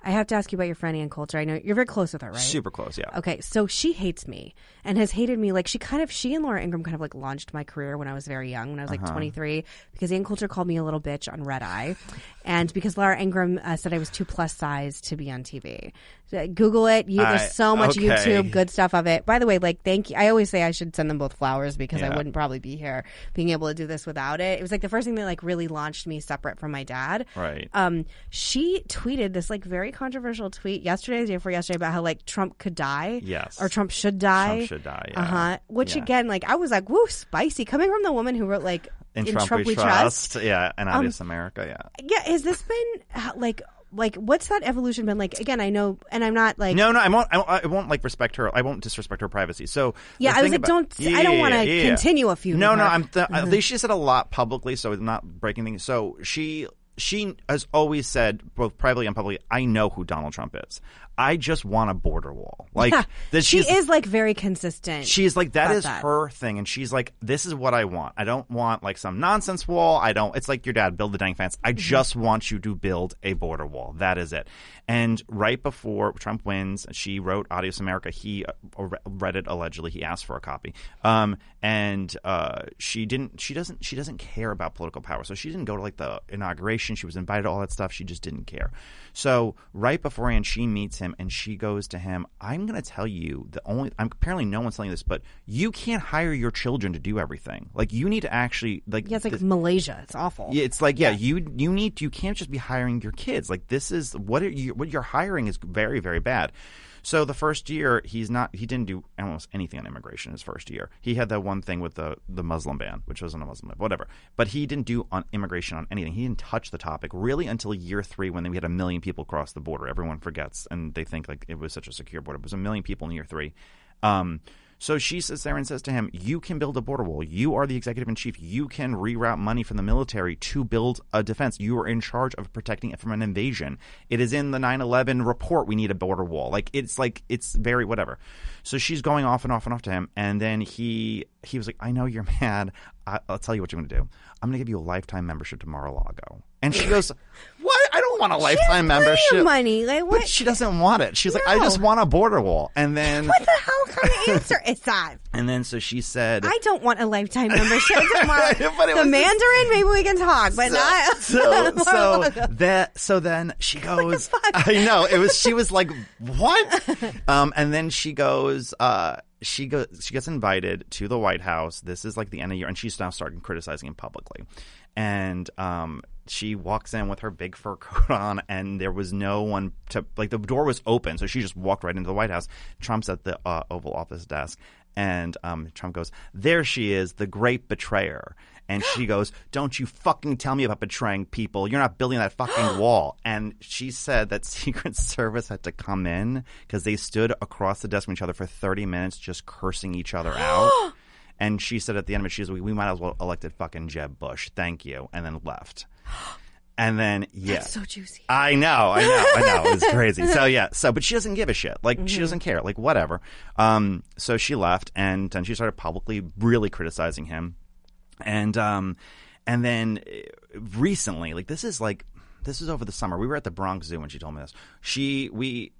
I have to ask you about your friend Ann Coulter. I know you're very close with her, right? Super close, yeah. Okay, so she hates me and has hated me. Like she and Laura Ingraham kind of like launched my career when I was very young, when I was like 23, because Ann Coulter called me a little bitch on Red Eye, and because Laura Ingraham said I was too plus size to be on TV. Google it. There's so much YouTube, good stuff of it. By the way, like, thank you. I always say I should send them both flowers because I wouldn't probably be here being able to do this without it. It was like the first thing that like really launched me separate from my dad. Right. She tweeted this like very controversial tweet yesterday, the day before yesterday, about how like Trump could die. Yes. Or Trump should die. Trump should die, yeah. Which again, like, I was like, woo, spicy. Coming from the woman who wrote like In Trump We Trust. Yeah, and Obvious America, yeah. Yeah, has this been like what's that evolution been like? Again, I know, and I'm not like no, I won't like respect her. I won't disrespect her priprivacy. So yeah, I was like, I don't want to continue a feud. No, at least she said a lot publicly, so it's not breaking things. So she has always said, both privately and publicly, I know who Donald Trump is. I just want a border wall. Like she is like very consistent. She's like that is her thing, and she's like, this is what I want. I don't want like some nonsense wall. It's like your dad, build the dang fence. I just want you to build a border wall. That is it. And right before Trump wins, she wrote Adios America. He read it allegedly. He asked for a copy. And she doesn't care about political power. So she didn't go to like the inauguration. She was invited to all that stuff. She just didn't care. So right beforehand, she meets him and she goes to him, I'm going to tell you apparently no one's telling you this, but you can't hire your children to do everything. Like you need to actually like it's like Malaysia. It's awful. Yeah, it's like you can't just be hiring your kids. Like this is what you're hiring is very, very bad. So the first year he didn't do almost anything on immigration his first year. He had that one thing with the Muslim ban, which wasn't a Muslim ban, whatever. But he didn't do on immigration on anything. He didn't touch the topic really until year 3 when we had 1 million people cross the border. Everyone forgets and they think like it was such a secure border. It was 1 million people in year 3. So she sits there and says to him, you can build a border wall. You are the executive in chief. You can reroute money from the military to build a defense. You are in charge of protecting it from an invasion. It is in the 9/11 report. We need a border wall. Like it's very whatever. So she's going off and off and off to him. And then he was like, I know you're mad. I'll tell you what you're going to do. I'm going to give you a lifetime membership to Mar-a-Lago. And she goes, what? I don't want a lifetime membership. Money. Like, what? But she doesn't want it. She's like, I just want a border wall. And then what the hell kind of answer is that? And then so she said, I don't want a lifetime membership tomorrow. The Mandarin, maybe we can talk, but not. So then she goes, I know she was like, what? And then she goes, she gets invited to the White House. This is like the end of the year, and she's now starting criticizing him publicly. And she walks in with her big fur coat on, and there was no one to like. The door was open, so she just walked right into the White House. Trump's at the Oval Office desk, and Trump goes, "There she is, the great betrayer." And she goes, "Don't you fucking tell me about betraying people. You're not building that fucking wall." And she said that Secret Service had to come in because they stood across the desk from each other for 30 minutes just cursing each other out. And she said at the end of it, she was, we might as well elected fucking Jeb Bush. Thank you. And then left. And then, yeah. That's so juicy. I know. It's crazy. So, but she doesn't give a shit. Like, she doesn't care. Like, whatever. So she left, and then she started publicly really criticizing him. And then recently, like, this is over the summer. We were at the Bronx Zoo when she told me this. We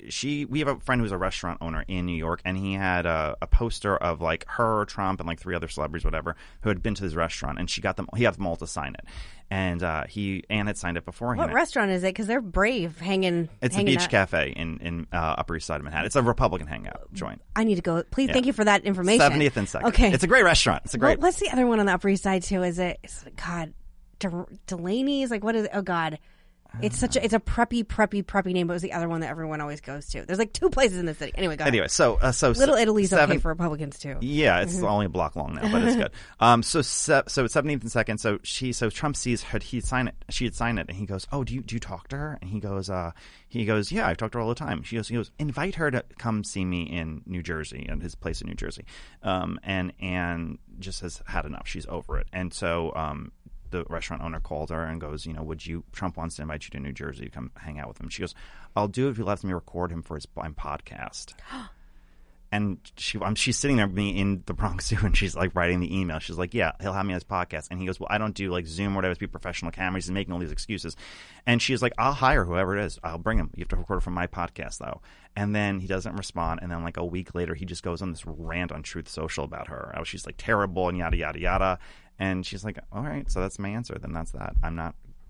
have a friend who's a restaurant owner in New York, and he had a poster of like her, Trump, and like 3 other celebrities, whatever, who had been to his restaurant, and he got them all to sign it. And Anne had signed it beforehand. What restaurant is it? Because they're brave hanging. It's a beach cafe in Upper East Side of Manhattan. It's a Republican hangout joint. I need to go. Please, thank you for that information. 70th and 2nd. Okay, it's a great restaurant. It's a great. What's the other one on the Upper East Side too? Is it? God, Delaney's. Like, what is it? Oh God. It's a preppy name, but it was the other one that everyone always goes to. There's like 2 places in the city. Anyway, go ahead. Anyway, so Little Italy's okay for Republicans too. Yeah, it's only a block long now, but it's good. So 17th and 2nd. So Trump sees her. She had signed it, and he goes, "Oh, do you talk to her?" And he goes, "Yeah, I talk to her all the time." He goes, "Invite her to come see me in New Jersey, in his place in New Jersey." And Anne just has had enough. She's over it, and so. The restaurant owner called her and goes, Trump wants to invite you to New Jersey to come hang out with him. She goes, "I'll do it if he lets me record him for his podcast." And she's sitting there with me in the Bronx Zoo, and she's like writing the email. She's like, yeah, he'll have me on his podcast. And he goes, well, I don't do like Zoom or whatever. It's be professional cameras. He's making all these excuses. And she's like, I'll hire whoever it is. I'll bring him. You have to record it from my podcast, though. And then he doesn't respond. And then like a week later, he just goes on this rant on Truth Social about her. How she's like terrible and yada, yada, yada. And she's like, all right, so that's my answer. Then that's that.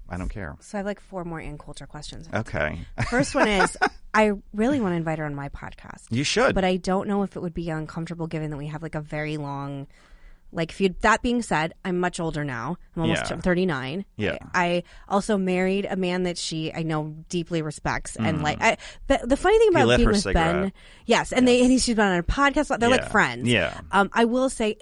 I don't care. So I have like 4 more Ann Coulter questions. Okay. First one is, I really want to invite her on my podcast. You should. But I don't know if it would be uncomfortable given that we have like a very long feud. That being said, I'm much older now. I'm almost 39. Yeah. I also married a man that I know deeply respects. And but the funny thing about being with Ben, yes, and she's been on a podcast. They're like friends. Yeah. I will say,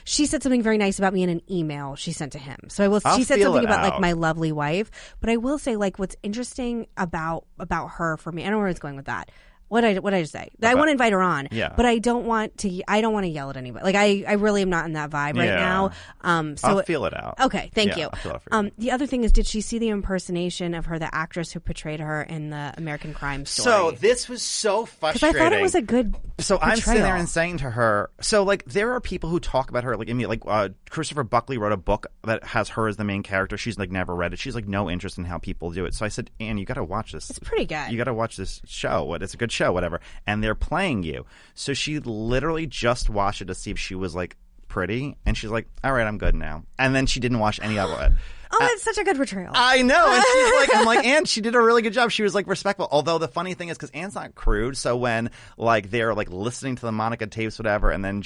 she said something very nice about me in an email she sent to him. So she said something about like my lovely wife. But I will say, like, what's interesting about her for me, I don't know where it's going with that. What did I just say? I want to invite her on, but I don't want to yell at anybody. Like I really am not in that vibe right now. So I'll feel it out. Okay, thank you. I'll feel it for you. The other thing is, did she see the impersonation of her, the actress who portrayed her in the American Crime Story? So this was so frustrating. Because I thought it was a good. So portrayal. I'm sitting there and saying to her, so like there are people who talk about her like Christopher Buckley wrote a book that has her as the main character. She's like never read it. She's like no interest in how people do it. So I said, Anne, you got to watch this. It's pretty good. You got to watch this show. It's a good show, whatever. And they're playing you. So she literally just watched it to see if she was like pretty, and she's like, all right, I'm good now. And then she didn't watch any of it. Oh, that's such a good portrayal. I know. And she's like, I'm like, Anne, she did a really good job. She was like respectful. Although the funny thing is, because Anne's not crude, so when like they're like listening to the Monica tapes, whatever, and then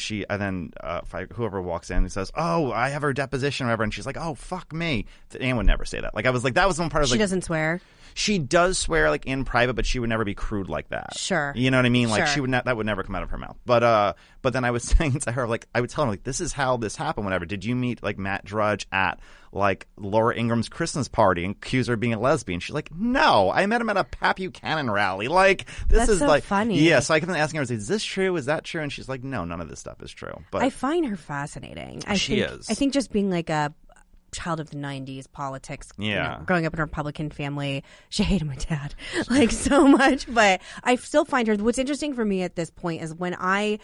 whoever walks in and says, oh, I have her deposition, or whatever, and she's like, oh, fuck me. Anne would never say that. Like I was like, that was one part of she doesn't swear. She does swear like in private, but she would never be crude like that. Sure. You know what I mean? Like sure. she would that would never come out of her mouth. But then I was saying to her, like I would tell her like, this is how this happened, whatever. Did you meet like Matt Drudge at like Laura Ingram's Christmas party and accuse her of being a lesbian? She's like, no, I met him at a Pat Buchanan rally. Like this is so like funny. Yeah. So I kept asking her, is this true? Is that true? And she's like, no, none of this stuff is true. But I find her fascinating. I think just being like a child of the 90s politics, growing up in a Republican family, she hated my dad like so much, but I still find her. What's interesting for me at this point is when I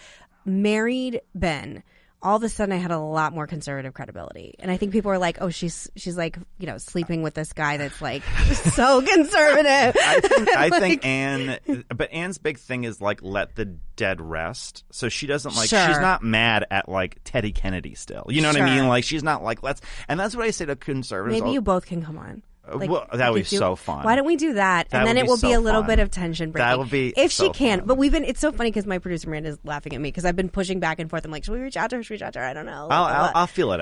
married Ben, all of a sudden I had a lot more conservative credibility. And I think people are like, oh, she's like, sleeping with this guy that's like so conservative. I think Anne's big thing is like let the dead rest. So she doesn't like, she's not mad at like Teddy Kennedy still. You know what I mean? Like she's not like, and that's what I say to conservatives. Maybe you both can come on. Like, well, that would be so fun. Why don't we do that? And then it will be a little bit of tension breaking. That would be if so she can. fun. But it's so funny because my producer Miranda is laughing at me because I've been pushing back and forth. I'm like, should we reach out to her? I don't know. I'll feel it out.